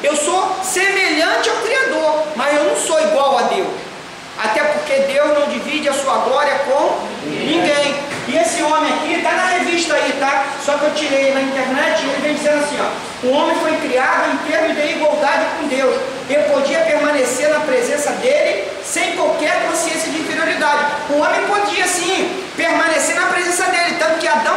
Eu sou semelhante ao Criador, mas eu não sou igual a Deus. Até porque Deus não divide a sua glória com ninguém. E esse homem aqui, está na revista aí, tá? Só que eu tirei na internet e ele vem dizendo assim, ó: o homem foi criado em termos de igualdade com Deus. Ele podia permanecer na presença dele sem qualquer consciência de inferioridade. O homem podia sim permanecer na presença dele, tanto que Adão,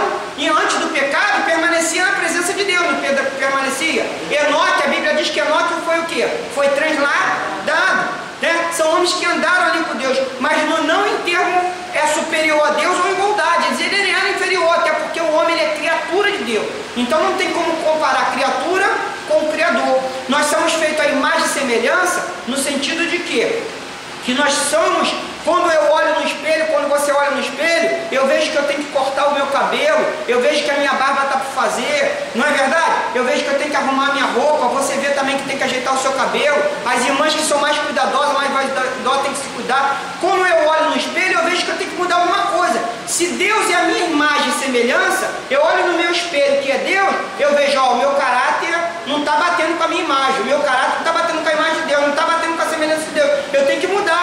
antes do pecado, permanecia na presença de Deus, não permanecia? Enoque, a Bíblia diz que Enoque foi o quê? Foi transladado. Né? São homens que andaram ali com Deus, mas não em termo superior a Deus ou igualdade. Ele era inferior, até porque o homem ele é criatura de Deus. Então não tem como comparar a criatura com o Criador. Nós somos feitos à imagem e semelhança, no sentido de quê? Que nós somos, quando eu olho no espelho, quando você olha no espelho, eu vejo que eu tenho que cortar o meu cabelo, eu vejo que a minha barba está por fazer, não é verdade? Eu vejo que eu tenho que arrumar a minha roupa, você vê também que tem que ajeitar o seu cabelo. As irmãs que são mais cuidadosas, mais vaidosas, têm que se cuidar. Quando eu olho no espelho, eu vejo que eu tenho que mudar alguma coisa. Se Deus é a minha imagem e semelhança, eu olho no meu espelho, que é Deus, eu vejo, ó, o meu caráter não está batendo com a minha imagem, o meu caráter não está batendo com a imagem de Deus, não está batendo com a semelhança de Deus. Eu tenho que mudar.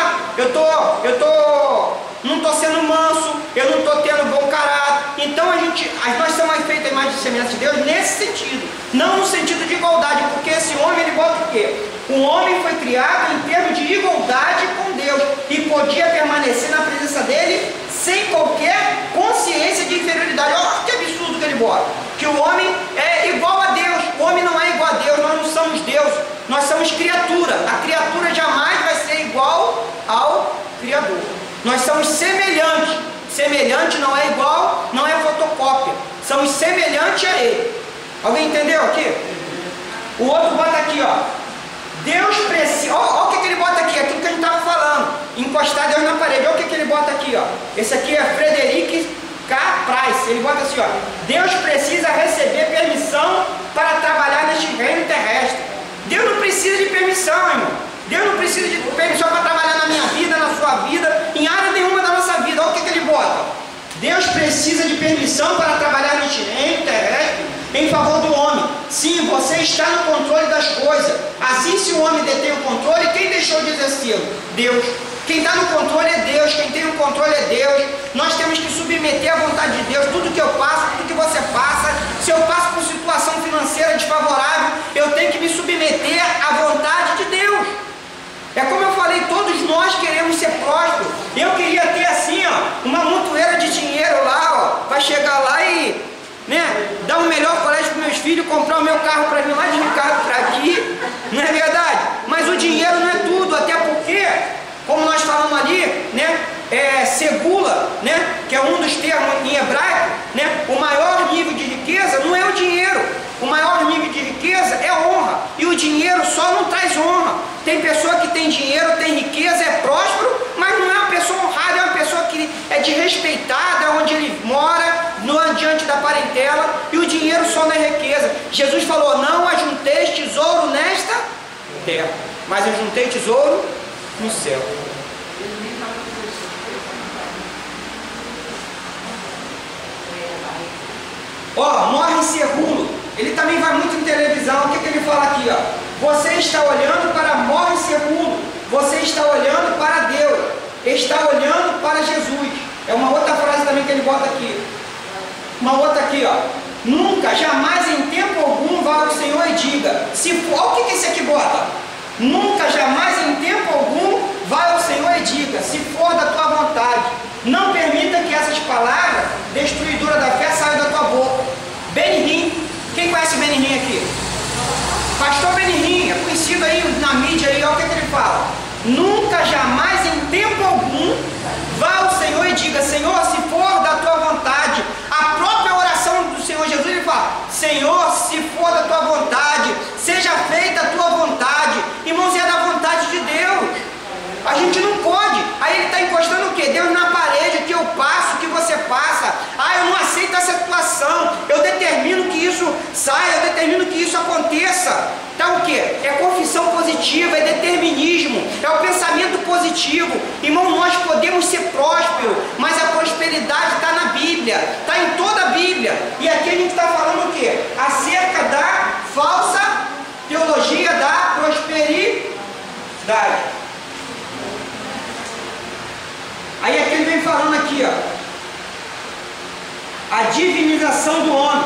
Não estou sendo manso, eu não estou tendo bom caráter. Então nós somos feitos a imagem e semelhança de Deus nesse sentido, não no sentido de igualdade, porque esse homem ele bota o quê? O homem foi criado em termos de igualdade com Deus e podia permanecer na presença dele sem qualquer consciência de inferioridade. Olha que absurdo que ele bota, que o homem é igual a Deus. O homem não é igual a Deus, nós não somos Deus, nós somos criatura. A criatura jamais vai ser igual ao Criador. Nós somos semelhantes. Semelhante não é igual, não é fotocópia. Somos semelhantes a Ele. Alguém entendeu aqui? O outro bota aqui, ó: Deus precisa. Olha o que ele bota aqui, aquilo que a gente estava falando. Encostar Deus na parede. Olha o que ele bota aqui, ó. Esse aqui é Frederic K. Price. Ele bota assim, ó: Deus precisa receber permissão para trabalhar neste reino terrestre. Deus não precisa de permissão, irmão. Deus não precisa de permissão para trabalhar na minha vida, na sua vida, em área nenhuma da nossa vida. Olha o que ele bota: Deus precisa de permissão para trabalhar neste reino terrestre em favor do homem. Sim, você está no controle das coisas. Assim, se o homem detém o controle, quem deixou de exercê-lo? Deus. Quem está no controle é Deus, quem tem o controle é Deus. Nós temos que submeter à vontade de Deus. Tudo que eu passo, tudo que você passa, se eu passo por situação financeira desfavorável, eu tenho que me submeter à vontade de Deus. É como eu falei, todos nós queremos ser prósperos. Eu queria ter assim, ó, uma montoeira de dinheiro lá, ó, para chegar lá e, né, dar um melhor colégio para meus filhos, comprar o meu carro para vir lá de Ricardo para aqui, não é verdade? Mas o dinheiro não é tudo, até porque, como nós falamos ali, né, segula, né, que é um dos termos em hebraico, né, o maior nível de riqueza não é o dinheiro. O maior nível de riqueza é honra. E o dinheiro só não traz honra. Tem pessoa que tem dinheiro, tem riqueza, é próspero, mas não é uma pessoa honrada, é uma pessoa que é desrespeitada onde ele mora, diante da parentela. E o dinheiro só não é riqueza. Jesus falou: não ajunteis tesouro nesta terra, mas ajuntei tesouro no céu. Ó, morre Serrulo. Ele também vai muito em televisão. O que ele fala aqui, ó? Você está olhando para morre Serrulo. Você está olhando para Deus. Está olhando para Jesus. É uma outra frase também que ele bota aqui. Uma outra aqui, ó: nunca, jamais, em tempo algum, vá ao Senhor e diga. Se for, olha o que esse aqui bota: nunca, jamais, em tempo algum, vá ao Senhor e diga, se for da tua vontade. Não permita que essas palavras destruidoras da fé saiam da tua boca. Benihim. Quem conhece Benihim aqui? Pastor Benihim, é conhecido aí na mídia aí. Olha o que ele fala: nunca, jamais, em tempo algum, vá ao Senhor e diga, Senhor, se for da tua vontade. A própria oração do Senhor Jesus, ele fala: Senhor, se for da tua vontade, seja feita a tua vontade. Irmãos, é da vontade de Deus. A gente não pode. Aí ele está encostando o quê? Deus na parede, que eu passo, que você passa. Ah, eu não aceito essa situação. Eu determino que isso saia, eu determino que isso aconteça. Então o quê? É confissão positiva, é determinismo, é o pensamento positivo. Irmão, nós podemos ser prósperos, mas a prosperidade está na Bíblia, está em toda a Bíblia. E aqui a gente está falando o quê? Acerca da falsa teologia da Verdade. Aí aqui ele vem falando aqui, ó, a divinização do homem.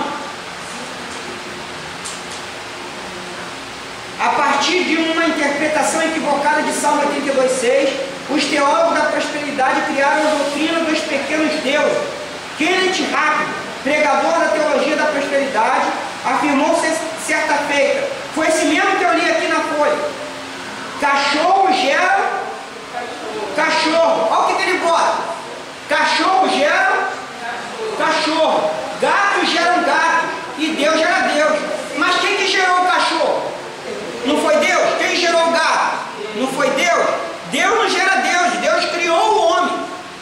A partir de uma interpretação equivocada de Salmo 82:6, os teólogos da prosperidade criaram a doutrina dos pequenos deuses. Kenneth Hagin, pregador da teologia da prosperidade, afirmou certa feita, foi esse mesmo que eu li aqui na folha: cachorro gera cachorro. Olha o que ele bota: cachorro gera cachorro, gatos geram gatos e Deus gera Deus. Mas quem que gerou o cachorro? Não foi Deus? Quem gerou o gato? Não foi Deus? Deus não gera Deus, Deus criou o homem,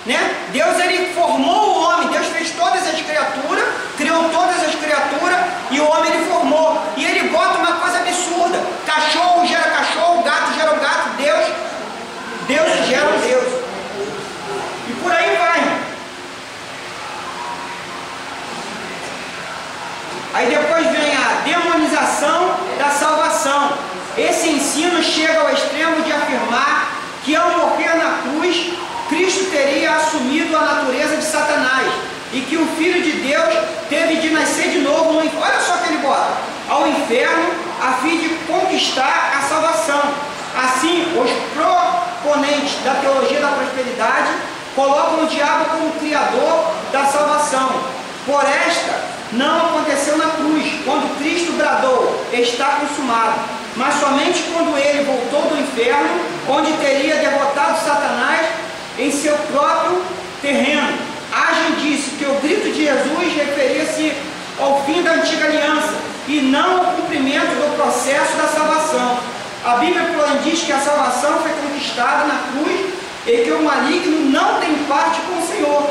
né? Deus, ele formou o homem, Deus fez todas as criaturas, criou todas as criaturas e o homem ele formou. E ele bota uma coisa absurda: cachorro gera cachorro, gato gera o gato, Deus gera um Deus. E por aí vai. Aí depois vem a demonização da salvação. Esse ensino chega ao extremo de afirmar que ao morrer na cruz, Cristo teria assumido a natureza de Satanás e que o Filho de Deus teve de nascer de novo no inferno. Olha só que ele bota: ao inferno, a fim de conquistar a salvação. Assim, os proponentes da teologia da prosperidade colocam o diabo como criador da salvação. Por esta, não aconteceu na cruz, quando Cristo bradou: está consumado, mas somente quando ele voltou do inferno, onde teria derrotado Satanás em seu próprio terreno. Hagin disse que o grito de Jesus referia-se ao fim da antiga aliança e não ao cumprimento do processo da salvação. A Bíblia, porém, diz que a salvação foi conquistada na cruz e que o maligno não tem parte com o Senhor.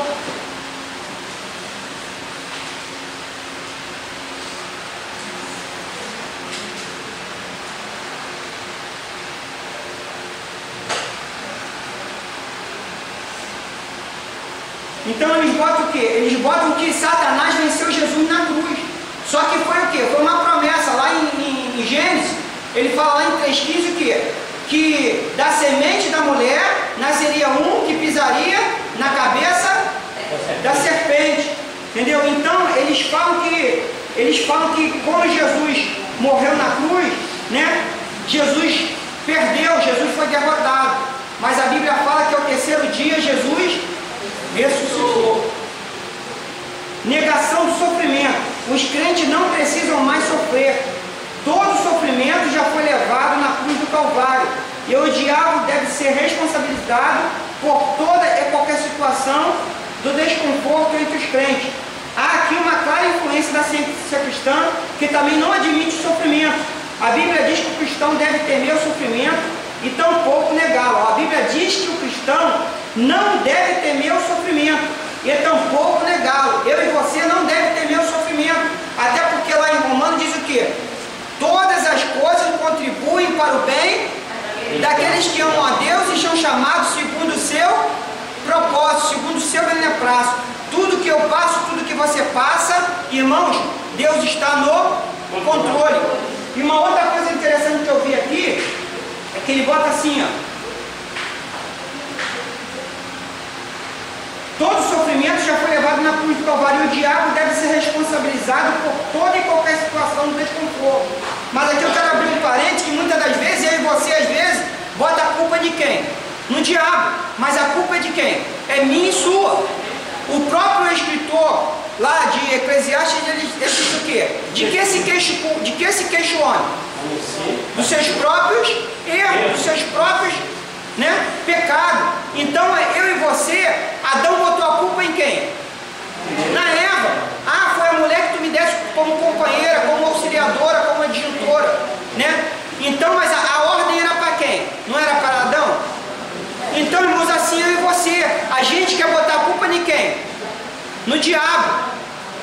Então eles botam o quê? Eles botam que Satanás venceu Jesus na cruz. Só que foi o quê? Foi uma promessa lá em Gênesis. Ele fala lá em 3,15 o quê? Que da semente da mulher nasceria um que pisaria na cabeça da serpente. Entendeu? Então eles falam que quando Jesus morreu na cruz, né? Jesus perdeu, Jesus foi derrotado. Mas a Bíblia fala que ao terceiro dia Jesus ressuscitou. Negação do sofrimento. Os crentes não precisam mais sofrer. Todo sofrimento já foi levado na cruz do Calvário. E o diabo deve ser responsabilizado por toda e qualquer situação do desconforto entre os crentes. Há aqui uma clara influência da ciência cristã, que também não admite o sofrimento. A Bíblia diz que o cristão deve temer o sofrimento e tampouco negá-lo. A Bíblia diz que o cristão não deve temer o sofrimento e tampouco negá-lo. Eu e você não deve temer o sofrimento, até porque lá em Romanos diz o quê? Todas as coisas contribuem para o bem daqueles que amam a Deus e são chamados segundo o seu propósito, segundo o seu beneplácito. Tudo que eu passo, tudo que você passa, irmãos, Deus está no controle. E uma outra coisa interessante que eu vi aqui é que ele bota assim, ó: todo sofrimento já foi levado na cruz do Calvário e o diabo deve ser responsabilizado por toda e qualquer situação de desconforto. Mas aqui eu quero abrir um parênteses, que muitas das vezes, eu e você às vezes, bota a culpa de quem? No diabo. Mas a culpa é de quem? É minha e sua. O próprio escritor lá de Eclesiastes, ele diz o quê? De que se queixa o homem? Dos seus próprios erros, dos seus próprios, né, pecados. Então eu e você, Adão botou a culpa em quem? Na Eva. Ah, foi a mulher que tu me deste como companheira, como auxiliadora, como adjutora, né? Então, mas a ordem era para quem? Não era para Adão? Então, irmãos, assim eu e você, a gente quer botar a culpa em quem? No diabo.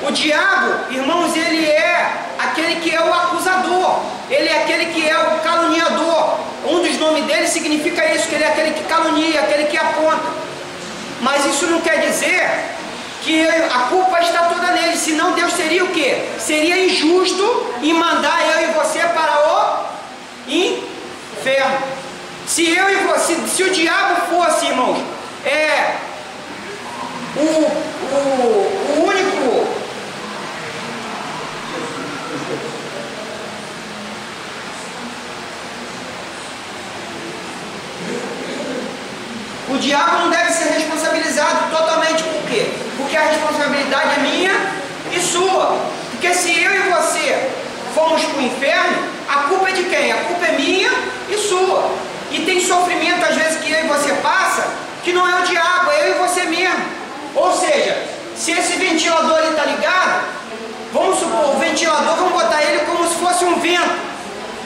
O diabo, irmãos, ele é aquele que é o acusador, ele é aquele que é o caluniador. Um dos nomes dele significa isso, que ele é aquele que calunia, aquele que aponta. Mas isso não quer dizer que a culpa está toda nele, senão Deus seria o quê? Seria injusto em mandar eu e você para o inferno. Se o diabo fosse, irmãos, o único... O diabo não deve ser responsabilizado totalmente, por quê? Porque a responsabilidade é minha e sua. Porque se eu e você formos para o inferno, a culpa é de quem? A culpa é minha e sua. E tem sofrimento às vezes que eu e você passa, que não é o diabo, é eu e você mesmo. Ou seja, se esse ventilador está ligado, vamos supor, o ventilador, vamos botar ele como se fosse um vento.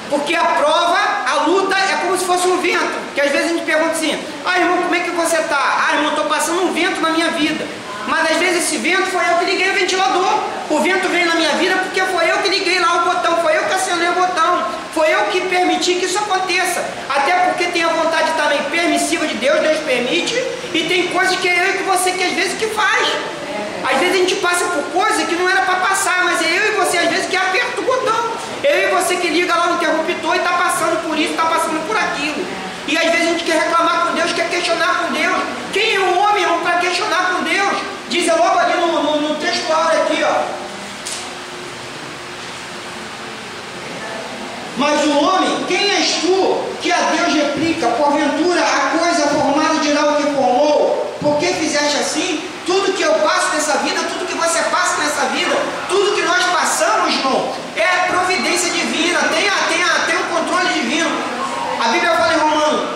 Porque a prova, a luta é como se fosse um vento. Que às vezes a gente pergunta assim: ah, irmão, como é que você está? Ah, irmão, estou passando um vento na minha vida. Mas às vezes esse vento foi eu que liguei o ventilador. O vento veio na minha vida porque foi eu que liguei lá o botão, foi eu que acionei o botão, foi eu que permiti que isso aconteça. Até porque tem a vontade também permissiva de Deus, Deus permite, e tem coisas que é eu e que você que às vezes que faz. Às vezes a gente passa por coisas que não era para passar, mas é eu e você às vezes que aperta o botão. Eu e você que liga lá no interruptor e está passando por isso, está passando por aquilo. E às vezes a gente quer reclamar com Deus, quer questionar com Deus. Quem é o homem, irmão, para questionar com Deus? Diz logo ali no textual aqui, ó. Mas o homem, quem és tu que a Deus replica? Porventura a coisa formada dirá o que formou? Por que fizeste assim? Tudo que eu passo nessa vida, tudo que você passa nessa vida, tudo que nós passamos, irmão, é a providência divina, tem o controle divino. A Bíblia fala em Romanos: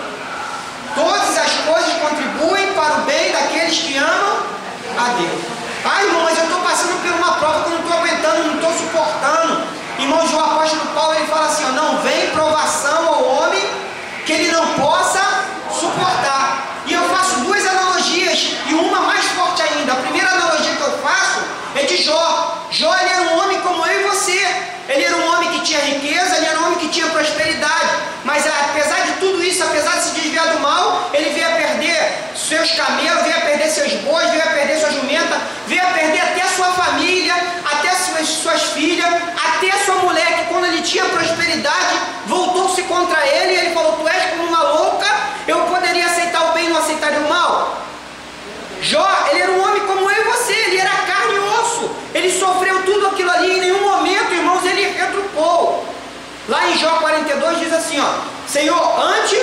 todas as coisas contribuem para o bem daqueles que amam a Deus. Ah, irmão, mas eu estou passando por uma prova que eu não estou aguentando, não estou suportando. Irmãos, o apóstolo Paulo, ele fala assim, ó: não vem provação ao homem que ele não possa suportar. E eu faço duas analogias, e uma mais forte ainda. A primeira analogia que eu faço é de Jó. Jó, ele era um homem como eu e você. Ele era um homem que tinha riqueza, ele era um homem que tinha prosperidade. Mas apesar de tudo isso, apesar de se desviar do mal, ele veio a perder seus camelos, veio a perder seus bois, veio a perder sua jumenta, veio a perder até a sua família, até suas filhas, até a sua mulher, que quando ele tinha prosperidade, voltou-se contra ele, e ele falou: tu és como uma louca, eu poderia aceitar o bem e não aceitaria o mal. Jó, ele era um homem como eu e você, ele era carne e osso, ele sofreu tudo aquilo ali, em nenhum momento, irmãos, ele retrucou. Lá em Jó 42 diz assim, ó: Senhor, antes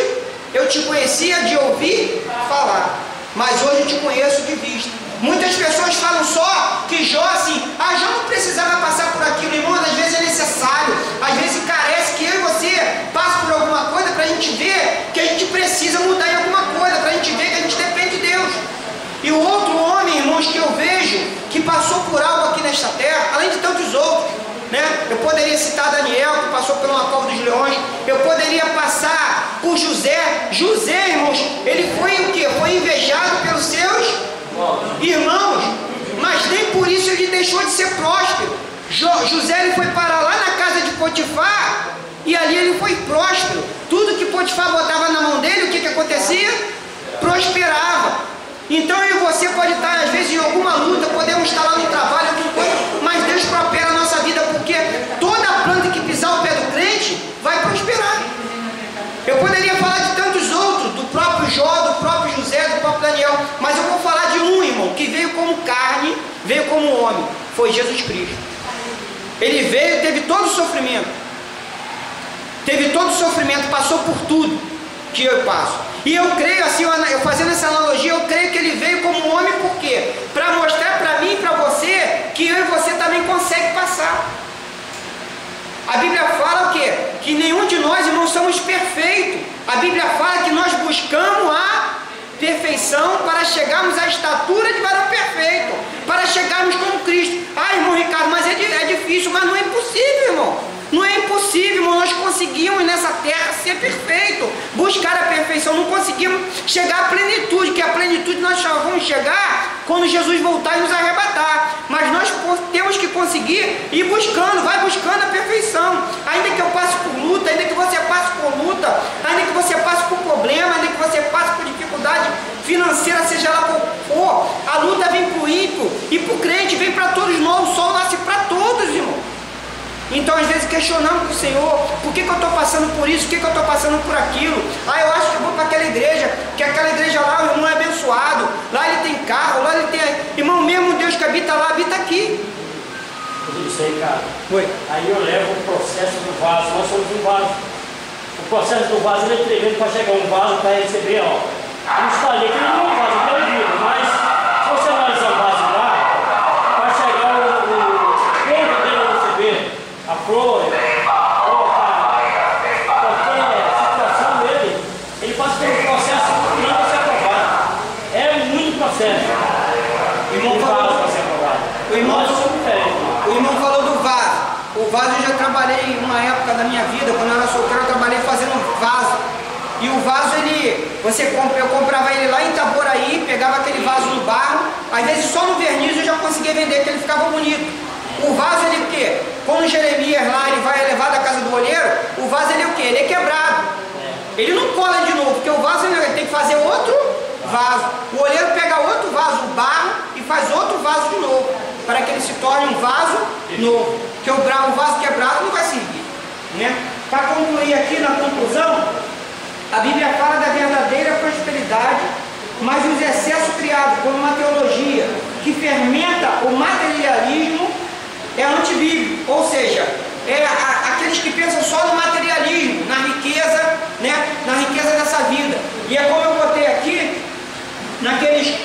eu te conhecia de ouvir falar, mas hoje eu te conheço de vista. Muitas pessoas falam só que Jó assim, Jó não precisava passar por aquilo, irmão. Às vezes é necessário, às vezes carece que eu e você passe por alguma coisa para a gente ver que a gente precisa mudar em alguma coisa, para a gente ver que a gente depende de Deus. E o outro homem, irmãos, que eu vejo que passou por algo aqui nesta terra, além de tantos outros, né? Eu poderia citar Daniel, que passou por uma cova dos leões. Eu poderia passar por José. José, irmãos, ele foi o quê? Foi invejado pelos seus irmãos, mas nem por isso ele deixou de ser próspero. José, ele foi parar lá na casa de Potifar, e ali ele foi próspero. Tudo que Potifar botava na mão dele, o que acontecia? Prosperava. Então eu e você pode estar às vezes em alguma luta, podemos estar lá no trabalho, mas Deus prospera a nossa vida, porque toda planta que pisar o pé do crente vai prosperar. Eu poderia falar de tantos outros, do próprio Jó, do próprio José, do próprio Daniel, mas eu vou falar de um, irmão, que veio como carne, veio como homem, foi Jesus Cristo. Ele veio, teve todo o sofrimento, passou por tudo que eu passo. E eu creio, assim, eu fazendo essa analogia, eu creio que ele veio como homem, por quê? Para mostrar para mim e para você que eu e você também consegue passar. A Bíblia fala o quê? Que nenhum de nós, irmãos, somos perfeitos. A Bíblia fala que nós buscamos a perfeição para chegarmos à estatura de varão perfeito, para chegarmos como Cristo. Ah, irmão Ricardo, mas é difícil, mas não é impossível, irmão. Não é impossível, irmão. Nós conseguimos nessa terra ser perfeito, buscar a perfeição. Não conseguimos chegar à plenitude, que a plenitude nós só vamos chegar quando Jesus voltar e nos arrebatar. Mas nós temos que conseguir ir buscando, vai buscando a perfeição. Ainda que eu passe por luta, ainda que você passe por luta, ainda que você passe por problema, ainda que você passe por dificuldade financeira, seja lá qual for, a luta vem para o ímpio e para o crente, vem para todos nós. O sol nasce para todos, irmão. Então às vezes questionando com o Senhor, por que eu estou passando por isso, por que eu estou passando por aquilo? Eu acho que eu vou para aquela igreja, porque aquela igreja lá o irmão é abençoado, lá ele tem carro, lá ele tem... Irmão, mesmo Deus que habita lá, habita aqui. Eu sei, cara. Oi. Aí eu levo o processo do vaso, nós somos um vaso. O processo do vaso ele é tremendo para chegar um vaso para receber, ó. Eu instalei que não é um vaso, não é vida, mas se você analisar o vaso lá, vai chegar o ponto dele receber a flor, qualquer situação dele, ele passa pelo processo que não vai ser aprovado. É muito processo. O irmão falou para ser aprovado. O irmão falou do vaso. O vaso eu já trabalhei uma época da minha vida, quando eu era solteiro, eu trabalhei fazendo vaso. E o vaso, eu comprava ele lá em Itaboraí, pegava aquele vaso no barro, às vezes só no verniz eu já conseguia vender, porque ele ficava bonito. O vaso, ele o quê? Quando Jeremias lá, ele vai levar da casa do olheiro, o vaso, ele o quê? Ele é quebrado. Ele não cola de novo, porque o vaso, ele tem que fazer outro vaso. O olheiro pega outro vaso, o barro, e faz outro vaso de novo, para que ele se torne um vaso novo. Porque o vaso quebrado não vai servir, né? Para concluir aqui na conclusão, a Bíblia fala da verdadeira prosperidade, mas os excessos criados por uma teologia que fermenta o materialismo é antibíblico, ou seja, aqueles que pensam só no materialismo, na riqueza, né? Na riqueza dessa vida. E é como eu botei aqui, naqueles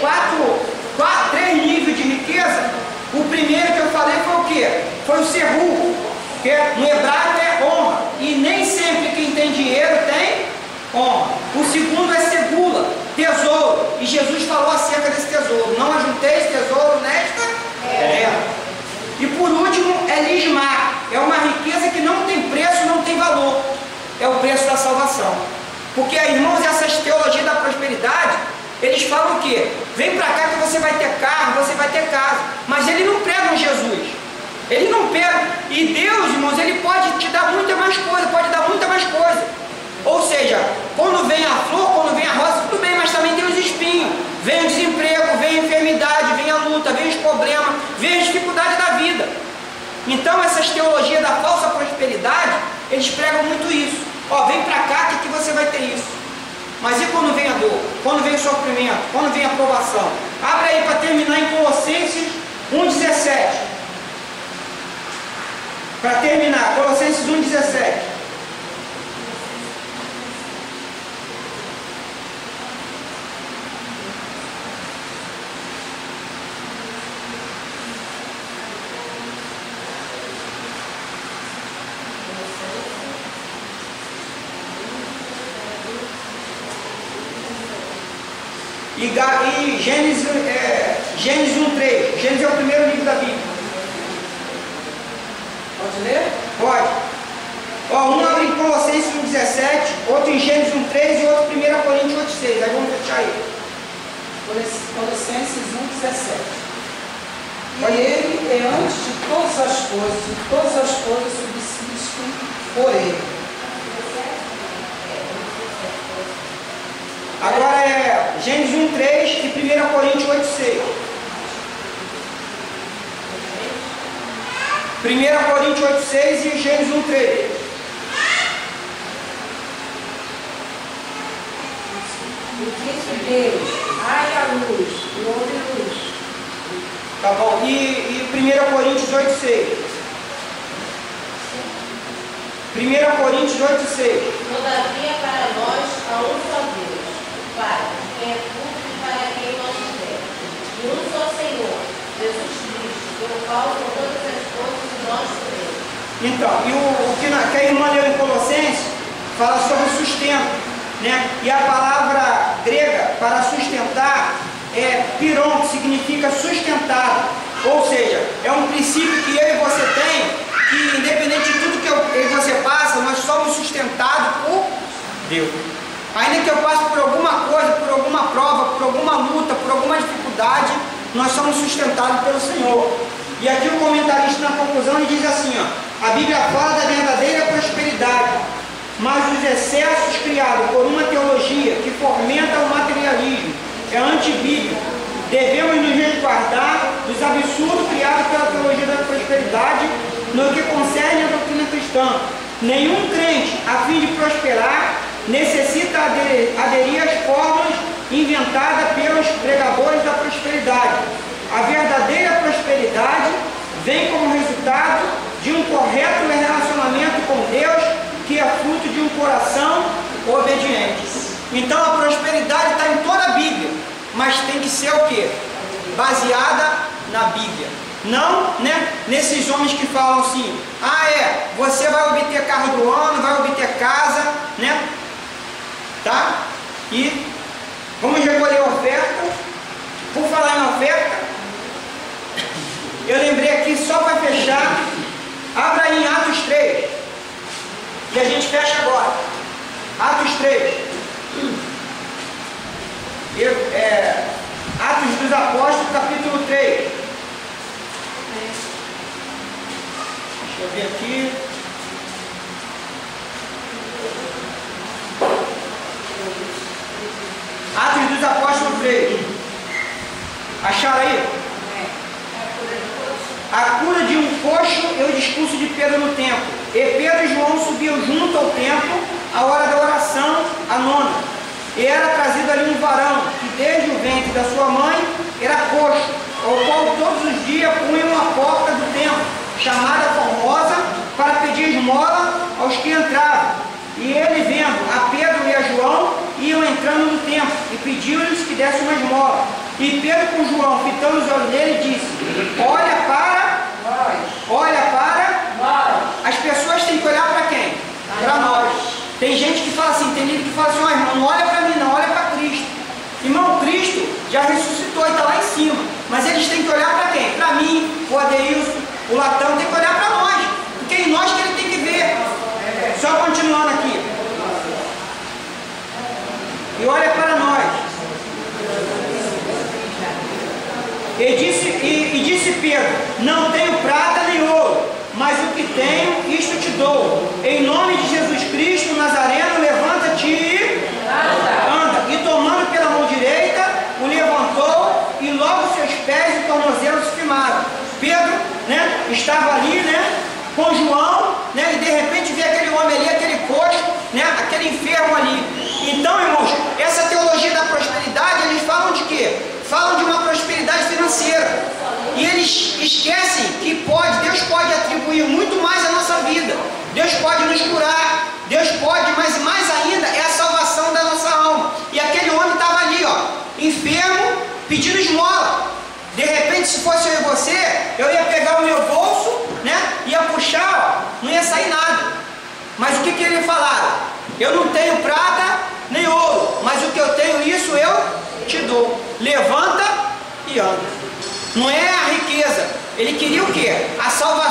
três níveis de riqueza. O primeiro que eu falei foi o quê? Foi o serru, que no hebraico é honra, e nem sempre quem tem dinheiro tem honra. O segundo é segula, tesouro, e Jesus falou acerca desse tesouro: não ajunteis tesouro nesta terra. E por último é lismar, é uma riqueza que não tem preço, não tem valor, é o preço da salvação. Porque, irmãos, essas teologias da prosperidade, eles falam o quê? Vem para cá que você vai ter carro, você vai ter casa. Mas eles não pregam Jesus. Eles não pregam. E Deus, irmãos, Ele pode te dar muita mais coisa, pode dar muita mais coisa. Ou seja, quando vem a flor, quando vem a rosa, tudo bem, mas também tem os espinhos. Vem o desemprego, vem a enfermidade, vem a luta, vem os problemas, vem a dificuldade da vida. Então essas teologias da falsa prosperidade, eles pregam muito isso. Vem para cá que você vai ter isso. Mas e quando vem a dor? Quando vem o sofrimento? Quando vem a provação? Abre aí para terminar em Colossenses 1,17. Para terminar, Colossenses 1,17. E Gênesis 1,3. Gênesis é o primeiro livro da Bíblia. Pode ler? Pode. Um abre em Colossenses 1,17, outro em Gênesis 1,3 e outro em 1 Coríntios 8,6. Aí vamos fechar aí. Colossenses 1,17. E ele é antes de todas as coisas, e todas as coisas subsistem por ele. Agora é Gênesis 1,3 e 1 Coríntios 8,6. 1 Coríntios 8,6 e Gênesis 1,3. E disse Deus: haja luz, e houve luz. Tá bom. E 1 Coríntios 8,6. 1 Coríntios 8,6. Todavia, para nós há um só Deus, Pai, quem é tudo e para quem nós vivemos, e um só Senhor, Jesus Cristo, pelo qual são todas as coisas e nós cremos. Então, e o que a irmã leu em Colossenses fala sobre sustento, né? E a palavra grega para sustentar é piron, que significa sustentado. Ou seja, é um princípio que eu e você tem, que independente de tudo que eu e você passa, nós somos sustentados por Deus. Ainda que eu passe por alguma coisa, por alguma prova, por alguma luta, por alguma dificuldade, nós somos sustentados pelo Senhor. E aqui o comentarista na conclusão ele diz assim, a Bíblia fala da verdadeira prosperidade, mas os excessos criados por uma teologia que fomenta o materialismo é antibíblico. Devemos nos resguardar dos absurdos criados pela teologia da prosperidade no que concerne a doutrina cristã. cristã. Nenhum crente, a fim de prosperar, necessita aderir às fórmulas inventadas pelos pregadores da prosperidade. A verdadeira prosperidade vem como resultado de um correto relacionamento com Deus, que é fruto de um coração obediente. Então a prosperidade está em toda a Bíblia, mas tem que ser o quê? Baseada na Bíblia. Não, né, nesses homens que falam assim, você vai obter carro do ano, vai obter casa, né? Tá? E vamos recolher a oferta. Por falar em oferta, eu lembrei aqui, só para fechar, abra aí em Atos 3, e a gente fecha agora. Atos 3. Atos dos Apóstolos, capítulo 3. Deixa eu ver aqui. Atos dos Apóstolos 3. Acharam aí? A cura de um coxo e o discurso de Pedro no templo. E Pedro e João subiam junto ao templo, à hora da oração, a nona. E era trazido ali um varão, que desde o ventre da sua mãe era coxo, ao qual todos os dias punham a porta do templo, chamada Formosa, para pedir esmola aos que entravam. E ele, vendo a Pedro e a João, iam entrando no templo, e pediu-lhes que dessem uma esmola. E Pedro com João, fitando os olhos dele, disse, olha para nós. As pessoas têm que olhar para quem? Para nós. Tem gente que fala assim, tem gente que fala assim, irmão, não olha para mim não, olha para Cristo. Irmão, Cristo já ressuscitou e está lá em cima. Mas eles têm que olhar para quem? Para mim, o Adeilson, o Latão, tem que olhar para nós. Porque é em nós que ele tem que ver. Só continuando aqui. E olha para nós. E disse Pedro, não tenho prata nem ouro, mas o que tenho, isto te dou. Em nome de Jesus Cristo, Nazareno, levanta-te e anda. E tomando pela mão direita, o levantou, e logo seus pés e tornozelos se firmaram. Pedro, né, estava ali, né, com João, né, e de repente vê aquele homem ali, aquele coxo, né, aquele enfermo ali. Então, irmãos, essa teologia da prosperidade, eles falam de quê? Falam de uma prosperidade financeira. E eles esquecem que Deus pode atribuir muito mais à nossa vida. Deus pode nos curar. Deus pode, mas mais ainda é a salvação da nossa alma. E aquele homem estava ali, ó, enfermo, pedindo esmola. De repente, se fosse eu e você, eu ia pegar o meu bolso, né, ia puxar, ó, não ia sair nada. Mas o que ele falaram? Eu não tenho prata nem ouro, mas o que eu tenho, isso eu te dou. Levanta e anda. Não é a riqueza. Ele queria o quê? A salvação.